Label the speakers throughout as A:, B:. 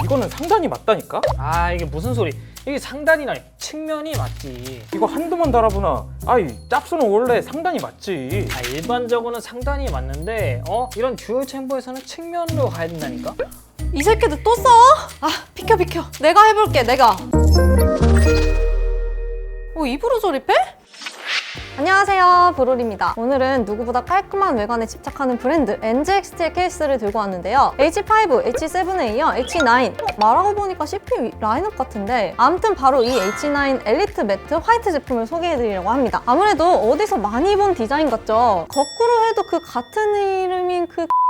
A: 이거는 상단이 맞다니까?
B: 아, 이게 무슨 소리? 이게 상단이나 측면이 맞지.
A: 이거 한두 번 달아보나? 아이, 짭수는 원래 상단이 맞지.
B: 아, 일반적으로는 상단이 맞는데 이런 듀얼 챔버에서는 측면으로 가야 된다니까?
C: 이 새끼들 또 싸워? 아, 비켜 비켜. 내가 해볼게, 내가. 입으로 조립해? 안녕하세요, 브롤입니다. 오늘은 누구보다 깔끔한 외관에 집착하는 브랜드 NGXT의 케이스를 들고 왔는데요. H5, H7A와 H9 말하고 보니까 CP 라인업 같은데 아무튼 바로 이 H9 엘리트 매트 화이트 제품을 소개해드리려고 합니다. 아무래도 어디서 많이 본 디자인 같죠? 거꾸로 해도 그 같은 이름인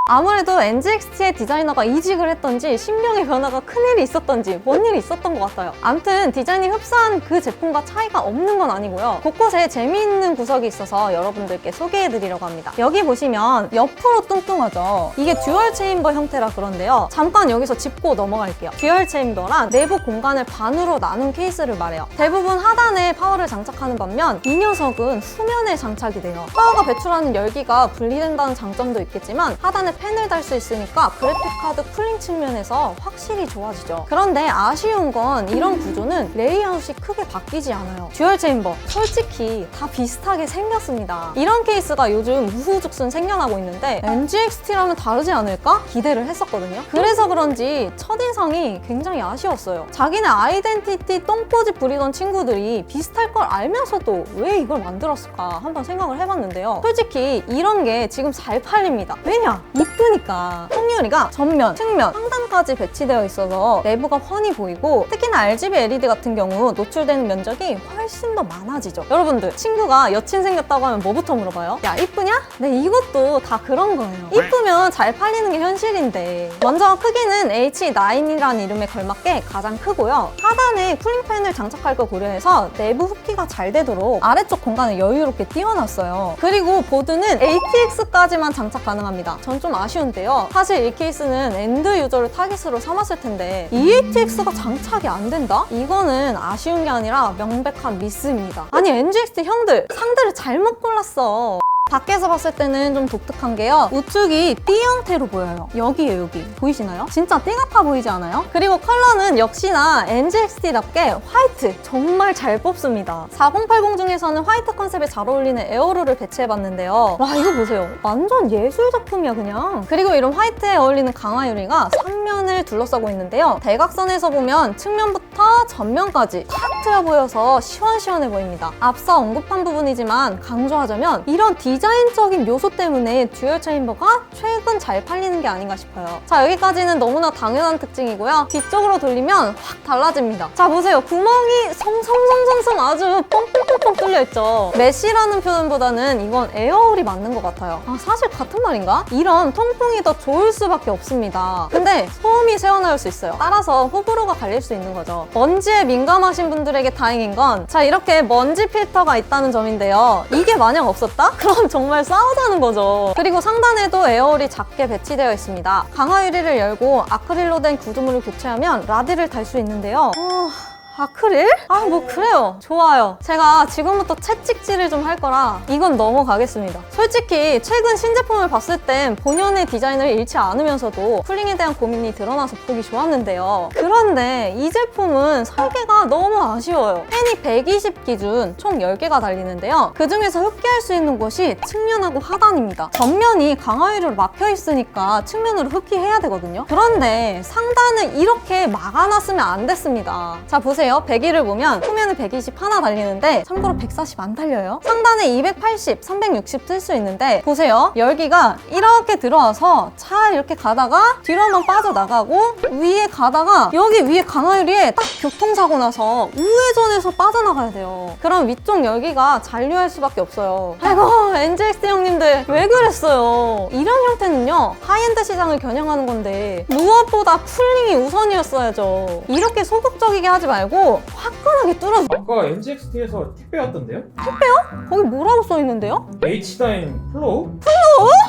C: 아무래도 NGXT의 디자이너가 이직을 했던지 신명의 변화가 큰일이 있었던지 뭔 일이 있었던 것 같아요. 아무튼 디자인이 흡사한 그 제품과 차이가 없는 건 아니고요. 곳곳에 재미있는 구석이 있어서 여러분들께 소개해드리려고 합니다. 여기 보시면 옆으로 뚱뚱하죠? 이게 듀얼 체인버 형태라 그런데요. 잠깐 여기서 짚고 넘어갈게요. 듀얼 체인버란 내부 공간을 반으로 나눈 케이스를 말해요. 대부분 하단에 파워를 장착하는 반면 이 녀석은 후면에 장착이 돼요. 파워가 배출하는 열기가 분리된다는 장점도 있겠지만 하단에 팬을 달 수 있으니까 그래픽카드 쿨링 측면에서 확실히 좋아지죠. 그런데 아쉬운 건 이런 구조는 레이아웃이 크게 바뀌지 않아요. 듀얼 체인버 솔직히 다 비슷하게 생겼습니다. 이런 케이스가 요즘 우후죽순 생겨나고 있는데 NGXT라면 다르지 않을까? 기대를 했었거든요. 그래서 그런지 첫인상이 굉장히 아쉬웠어요. 자기네 아이덴티티 똥꼬지 부리던 친구들이 비슷할 걸 알면서도 왜 이걸 만들었을까 한번 생각을 해봤는데요. 솔직히 이런 게 지금 잘 팔립니다. 왜냐? 이쁘니까. 통유리가 전면, 측면, 상단까지 배치되어 있어서 내부가 훤히 보이고 특히나 RGB LED 같은 경우 노출되는 면적이 훨씬 더 많아지죠. 여러분들 친구가 여친 생겼다고 하면 뭐부터 물어봐요? 야, 이쁘냐? 네, 이것도 다 그런 거예요. 이쁘면 잘 팔리는 게 현실인데. 먼저 크기는 H9이라는 이름에 걸맞게 가장 크고요. 하단에 쿨링팬을 장착할 걸 고려해서 내부 흡기가 잘 되도록 아래쪽 공간을 여유롭게 띄워놨어요. 그리고 보드는 ATX까지만 장착 가능합니다. 전 좀 아쉬운데요. 사실 이 케이스는 엔드 유저를 타깃으로 삼았을 텐데 ATX가 장착이 안 된다? 이거는 아쉬운 게 아니라 명백한 미스입니다. 아니 NGXT 형들 상대를 잘못 골랐어. 밖에서 봤을 때는 좀 독특한 게요. 우측이 띠 형태로 보여요. 여기에요, 여기. 보이시나요? 진짜 띠 같아 보이지 않아요? 그리고 컬러는 역시나 NGXT답게 화이트 정말 잘 뽑습니다. 4080 중에서는 화이트 컨셉에 잘 어울리는 에어로를 배치해봤는데요. 와, 이거 보세요. 완전 예술 작품이야, 그냥. 그리고 이런 화이트에 어울리는 강화 유리가 3면을 둘러싸고 있는데요. 대각선에서 보면 측면부터 전면까지 탁 트여 보여서 시원시원해 보입니다. 앞서 언급한 부분이지만 강조하자면 이런 디자인적인 요소 때문에 듀얼 체인버가 최근 잘 팔리는 게 아닌가 싶어요. 자, 여기까지는 너무나 당연한 특징이고요. 뒤쪽으로 돌리면 확 달라집니다. 자, 보세요. 구멍이 성성성성성 아주 뻥뻥뻥뻥 뚫려있죠. 메쉬라는 표현보다는 이건 에어홀이 맞는 것 같아요. 아, 사실 같은 말인가? 이런 통풍이 더 좋을 수밖에 없습니다. 근데 소음이 새어나올 수 있어요. 따라서 호불호가 갈릴 수 있는 거죠. 먼지에 민감하신 분들에게 다행인 건 자, 이렇게 먼지 필터가 있다는 점인데요. 이게 만약 없었다? 그럼 정말 싸우자는 거죠. 그리고 상단에도 에어홀이 작게 배치되어 있습니다. 강화 유리를 열고 아크릴로 된 구조물을 교체하면 라디를 달 수 있는데요. 아크릴? 아, 뭐 그래요. 좋아요. 제가 지금부터 채찍질을 좀 할 거라 이건 넘어가겠습니다. 솔직히 최근 신제품을 봤을 땐 본연의 디자인을 잃지 않으면서도 쿨링에 대한 고민이 드러나서 보기 좋았는데요. 그런데 이 제품은 설계가 너무 아쉬워요. 팬이 120 기준 총 10개가 달리는데요. 그 중에서 흡기할 수 있는 곳이 측면하고 하단입니다. 전면이 강화유리로 막혀 있으니까 측면으로 흡기해야 되거든요. 그런데 상단은 이렇게 막아놨으면 안 됐습니다. 자, 보세요. 100일을 보면 후면에 120 하나 달리는데 참고로 140 안 달려요. 상단에 280, 360 틀 수 있는데 보세요. 열기가 이렇게 들어와서 잘 이렇게 가다가 뒤로 한번 빠져나가고 위에 가다가 여기 위에 강화유리에 딱 교통사고 나서 우회전해서 빠져나가야 돼요. 그럼 위쪽 열기가 잔류할 수밖에 없어요. 아이고, NGXT 형님들 왜 그랬어요? 이런 형태는요, 하이엔드 시장을 겨냥하는 건데 무엇보다 쿨링이 우선이었어야죠. 이렇게 소극적이게 하지 말고 가지고 화끈하게 뚫어줘.
A: 아까 NGXT에서 택배 왔던데요?
C: 거기 뭐라고 써 있는데요?
A: H9 플로우?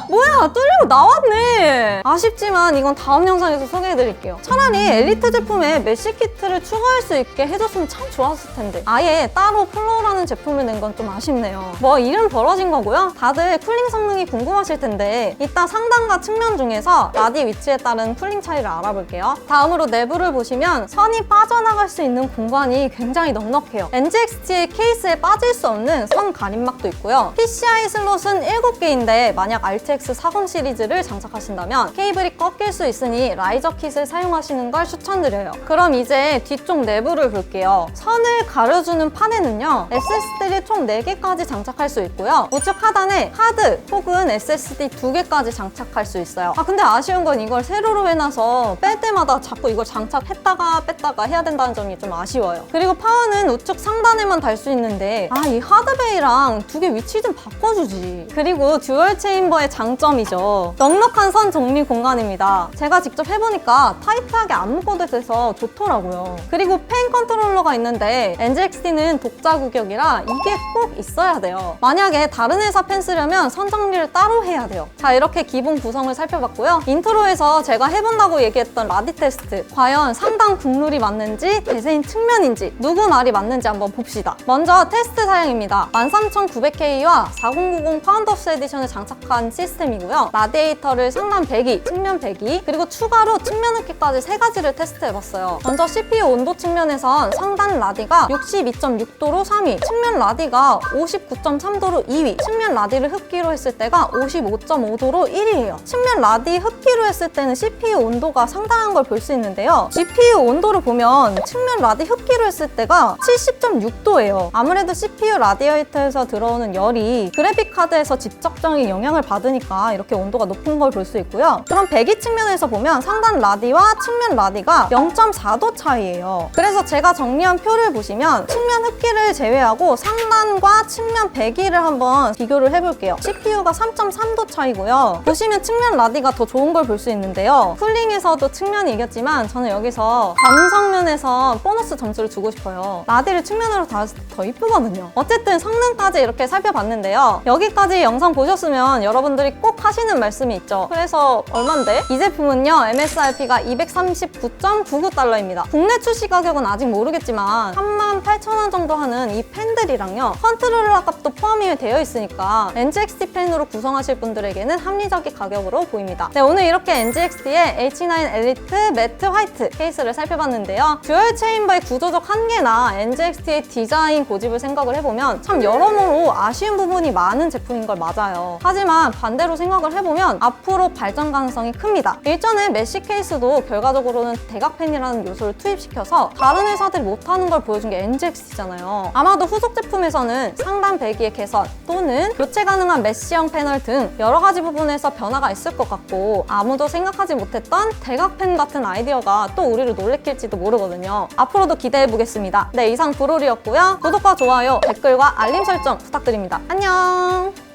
C: 뭐야, 뚫리고 나왔네. 아쉽지만 이건 다음 영상에서 소개해드릴게요. 차라리 엘리트 제품에 메쉬 키트를 추가할 수 있게 해줬으면 참 좋았을 텐데 아예 따로 플로우라는 제품을 낸 건 좀 아쉽네요. 뭐 이름 벌어진 거고요. 다들 쿨링 성능이 궁금하실 텐데 이따 상단과 측면 중에서 라디 위치에 따른 쿨링 차이를 알아볼게요. 다음으로 내부를 보시면 선이 빠져나갈 수 있는 공간이 굉장히 넉넉해요. NGXT의 케이스에 빠질 수 없는 선 가림막도 있고요. PCI 슬롯은 7개인데 만약 RTX 40 시리즈를 장착하신다면 케이블이 꺾일 수 있으니 라이저 킷을 사용하시는 걸 추천드려요. 그럼 이제 뒤쪽 내부를 볼게요. 선을 가려주는 판에는요, SSD를 총 4개까지 장착할 수 있고요. 우측 하단에 하드 혹은 SSD 2개까지 장착할 수 있어요. 근데 아쉬운 건 이걸 세로로 해놔서 뺄 때마다 자꾸 이걸 장착했다가 뺐다가 해야 된다는 점이 좀 아쉬워요. 그리고 파워는 우측 상단에만 달 수 있는데 이 하드베이랑 2개 위치 좀 바꿔주지. 그리고 듀얼 체인버의 장점이죠. 넉넉한 선 정리 공간입니다. 제가 직접 해보니까 타이트하게 안 묶어도 돼서 좋더라고요. 그리고 펜 컨트롤러가 있는데 NGXT는 독자 규격이라 이게 꼭 있어야 돼요. 만약에 다른 회사 펜 쓰려면 선 정리를 따로 해야 돼요. 자, 이렇게 기본 구성을 살펴봤고요. 인트로에서 제가 해본다고 얘기했던 라디 테스트, 과연 상단 국룰이 맞는지 대세인 측면인지 누구 말이 맞는지 한번 봅시다. 먼저 테스트 사양입니다. 13900K와 4090 파운더스 에디션을 장착한 시스템이고요. 라디에이터를 상단 배기, 측면 배기, 그리고 추가로 측면 흡기까지 3가지를 테스트해봤어요. 먼저 CPU 온도 측면에선 상단 라디가 62.6도로 3위, 측면 라디가 59.3도로 2위, 측면 라디를 흡기로 했을 때가 55.5도로 1위예요. 측면 라디 흡기로 했을 때는 CPU 온도가 상당한 걸 볼 수 있는데요. GPU 온도를 보면 측면 라디 흡기로 했을 때가 70.6도예요. 아무래도 CPU 라디에이터에서 들어오는 열이 그래픽 카드에서 직접적인 영향을 받으니까 이렇게 온도가 높은 걸 볼 수 있고요. 그럼 배기 측면에서 보면 상단 라디와 측면 라디가 0.4도 차이예요. 그래서 제가 정리한 표를 보시면 측면 흡기를 제외하고 상단과 측면 배기를 한번 비교를 해볼게요. CPU가 3.3도 차이고요. 보시면 측면 라디가 더 좋은 걸 볼 수 있는데요. 쿨링에서도 측면이 이겼지만 저는 여기서 감성면에서 보너스 점수를 주고 싶어요. 라디를 측면으로 달았을 때 더 이쁘거든요. 어쨌든 성능까지 이렇게 살펴봤는데요. 여기까지 영상 보셨으면 여러분들이 꼭 하시는 말씀이 있죠. 그래서 얼만데? 이 제품은요, MSRP가 239.99달러입니다. 국내 출시 가격은 아직 모르겠지만 38,000원 정도 하는 이 펜들이랑요, 컨트롤러 값도 포함이 되어 있으니까 NGXT 펜으로 구성하실 분들에게는 합리적인 가격으로 보입니다. 네, 오늘 이렇게 NGXT의 H9 엘리트 매트 화이트 케이스를 살펴봤는데요. 듀얼 체인버의 구조적 한계나 NGXT의 디자인 고집을 생각을 해보면 참 여러모로 아쉬운 부분이 많은 제품인 걸 맞아요. 하지만 반대로 생각을 해보면 앞으로 발전 가능성이 큽니다. 일전에 메쉬 케이스도 결과적으로는 대각펜이라는 요소를 투입시켜서 다른 회사들이 못하는 걸 보여준 게 NGXT잖아요. 아마도 후속 제품에서는 상단 배기의 개선 또는 교체 가능한 메쉬형 패널 등 여러 가지 부분에서 변화가 있을 것 같고, 아무도 생각하지 못했던 대각펜 같은 아이디어가 또 우리를 놀래킬지도 모르거든요. 앞으로도 기대해보겠습니다. 네, 이상 브롤이었고요. 구독과 좋아요, 댓글과 알림 설정 부탁드립니다. 안녕!